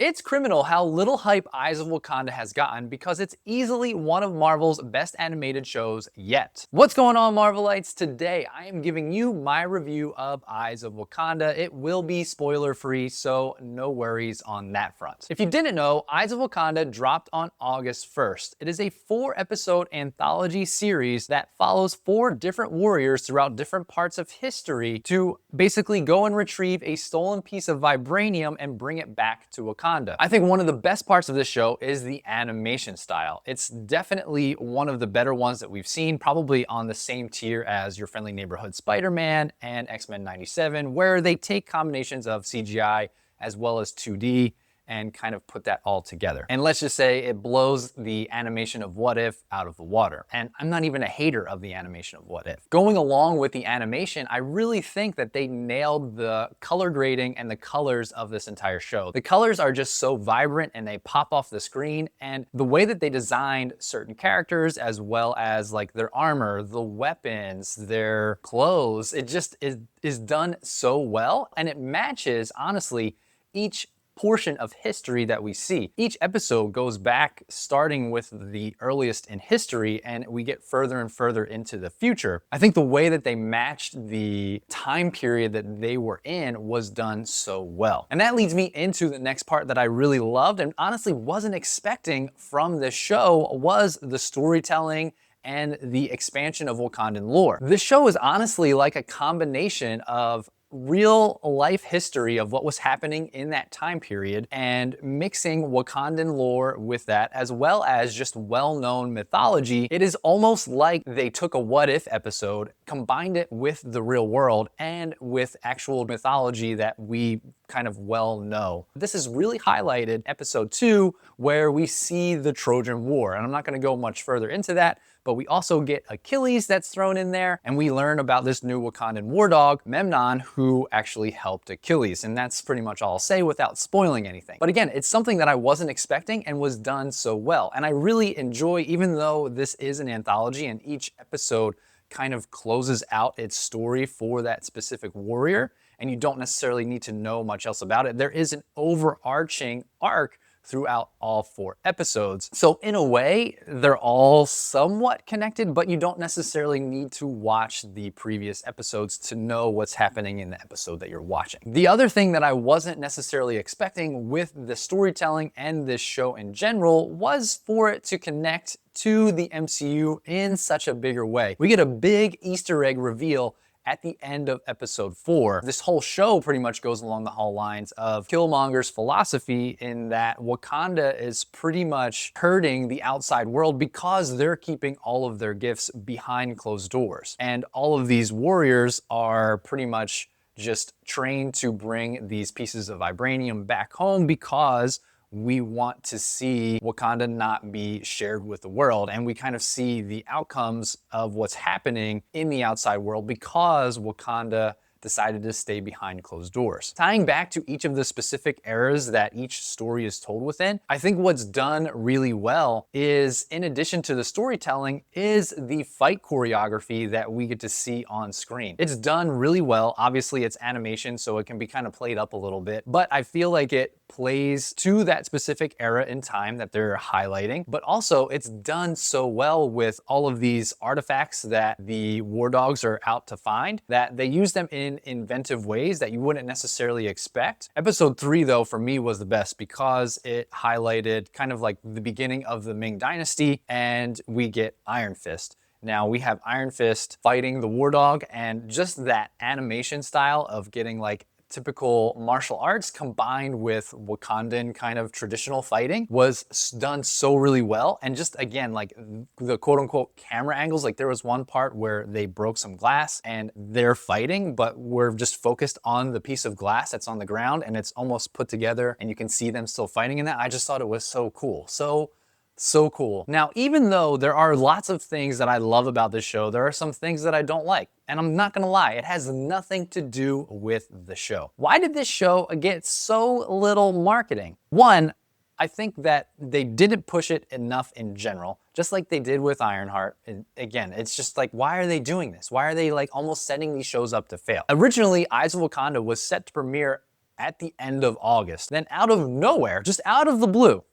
It's criminal how little hype Eyes of Wakanda has gotten because it's easily one of Marvel's best animated shows yet. What's going on, Marvelites? Today I am giving you my review of Eyes of Wakanda. It will be spoiler free, so no worries on that front. If you didn't know, Eyes of Wakanda dropped on August 1st. It is a 4-episode anthology series that follows 4 different warriors throughout different parts of history to basically go and retrieve a stolen piece of vibranium and bring it back to Wakanda. I think one of the best parts of this show is the animation style. It's definitely one of the better ones that we've seen, probably on the same tier as Your Friendly Neighborhood Spider-Man and X-Men 97, where they take combinations of CGI as well as 2D and kind of put that all together. And let's just say it blows the animation of What If out of the water. And I'm not even a hater of the animation of What If. Going along with the animation, I really think that they nailed the color grading and the colors of this entire show. The colors are just so vibrant and they pop off the screen, and the way that they designed certain characters as well as like their armor, the weapons, their clothes, it just is done so well, and it matches, honestly, each portion of history that we see. Each episode goes back starting with the earliest in history, and we get further and further into the future. I think the way that they matched the time period that they were in was done so well. And that leads me into the next part that I really loved and honestly wasn't expecting from this show was the storytelling and the expansion of Wakandan lore. This show is honestly like a combination of real life history of what was happening in that time period and mixing Wakandan lore with that, as well as just well-known mythology. It is almost like they took a What If episode, combined it with the real world and with actual mythology that we kind of well know. This is really highlighted episode 2, where we see the Trojan War, and I'm not going to go much further into that, but we also get Achilles that's thrown in there, and we learn about this new Wakandan war dog, Memnon, who actually helped Achilles. And that's pretty much all I'll say without spoiling anything. But again, it's something that I wasn't expecting and was done so well. And I really enjoy, even though this is an anthology and each episode kind of closes out its story for that specific warrior, and you don't necessarily need to know much else about it, there is an overarching arc throughout all 4 episodes. So in a way, they're all somewhat connected, but you don't necessarily need to watch the previous episodes to know what's happening in the episode that you're watching. The other thing that I wasn't necessarily expecting with the storytelling and this show in general was for it to connect to the MCU in such a bigger way. We get a big Easter egg reveal at the end of episode 4. This whole show pretty much goes along the whole lines of Killmonger's philosophy, in that Wakanda is pretty much hurting the outside world because they're keeping all of their gifts behind closed doors. And all of these warriors are pretty much just trained to bring these pieces of vibranium back home because we want to see Wakanda not be shared with the world. And we kind of see the outcomes of what's happening in the outside world because Wakanda decided to stay behind closed doors. Tying back to each of the specific eras that each story is told within, I think what's done really well is, in addition to the storytelling, is the fight choreography that we get to see on screen. It's done really well. Obviously, it's animation, so it can be kind of played up a little bit, but I feel like it plays to that specific era in time that they're highlighting, but also it's done so well with all of these artifacts that the war dogs are out to find, that they use them in inventive ways that you wouldn't necessarily expect. Episode 3, though, for me was the best because it highlighted kind of like the beginning of the Ming Dynasty, and we get Iron Fist. Now we have Iron Fist fighting the war dog, and just that animation style of getting like typical martial arts combined with Wakandan kind of traditional fighting was done so really well. And just again, like the quote unquote camera angles, like there was one part where they broke some glass and they're fighting, but we're just focused on the piece of glass that's on the ground and it's almost put together and you can see them still fighting in that. I just thought it was so cool. So cool. Now, even though there are lots of things that I love about this show, there are some things that I don't like. And I'm not gonna lie, it has nothing to do with the show. Why did this show get so little marketing? One, I think that they didn't push it enough in general, just like they did with Ironheart. And again, it's just like, why are they doing this? Why are they like almost setting these shows up to fail? Originally, Eyes of Wakanda was set to premiere at the end of August. Then out of nowhere, just out of the blue,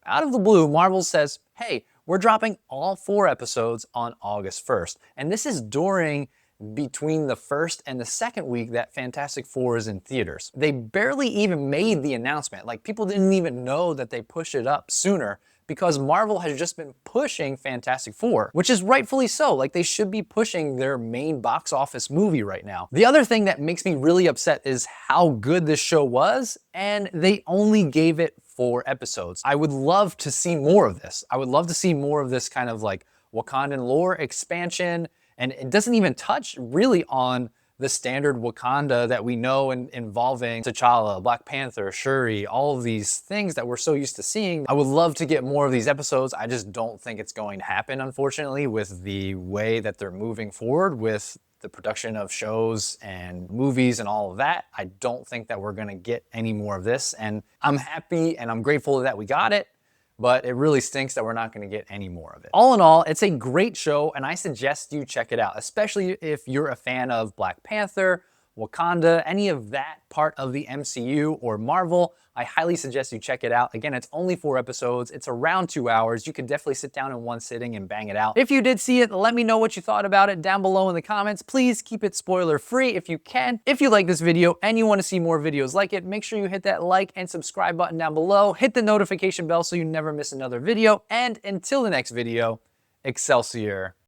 Marvel says, hey, we're dropping all 4 episodes on August 1st. And this is between the first and the second week that Fantastic Four is in theaters. They barely even made the announcement. Like, people didn't even know that they pushed it up sooner because Marvel has just been pushing Fantastic Four, which is rightfully so. Like, they should be pushing their main box office movie right now. The other thing that makes me really upset is how good this show was, and they only gave it 4 episodes. I would love to see more of this. I would love to see more of this kind of like Wakandan lore expansion. And it doesn't even touch really on the standard Wakanda that we know involving T'Challa, Black Panther, Shuri, all of these things that we're so used to seeing. I would love to get more of these episodes. I just don't think it's going to happen, unfortunately, with the way that they're moving forward with the production of shows and movies and all of that. I don't think that we're gonna get any more of this. And I'm happy and I'm grateful that we got it, but it really stinks that we're not gonna get any more of it. All in all, it's a great show and I suggest you check it out, especially if you're a fan of Black Panther, Wakanda, any of that part of the MCU or Marvel. I highly suggest you check it out. Again, it's only 4 episodes. It's around 2 hours. You can definitely sit down in one sitting and bang it out. If you did see it, let me know what you thought about it down below in the comments. Please keep it spoiler free if you can. If you like this video and you want to see more videos like it, make sure you hit that like and subscribe button down below. Hit the notification bell so you never miss another video. And until the next video, Excelsior.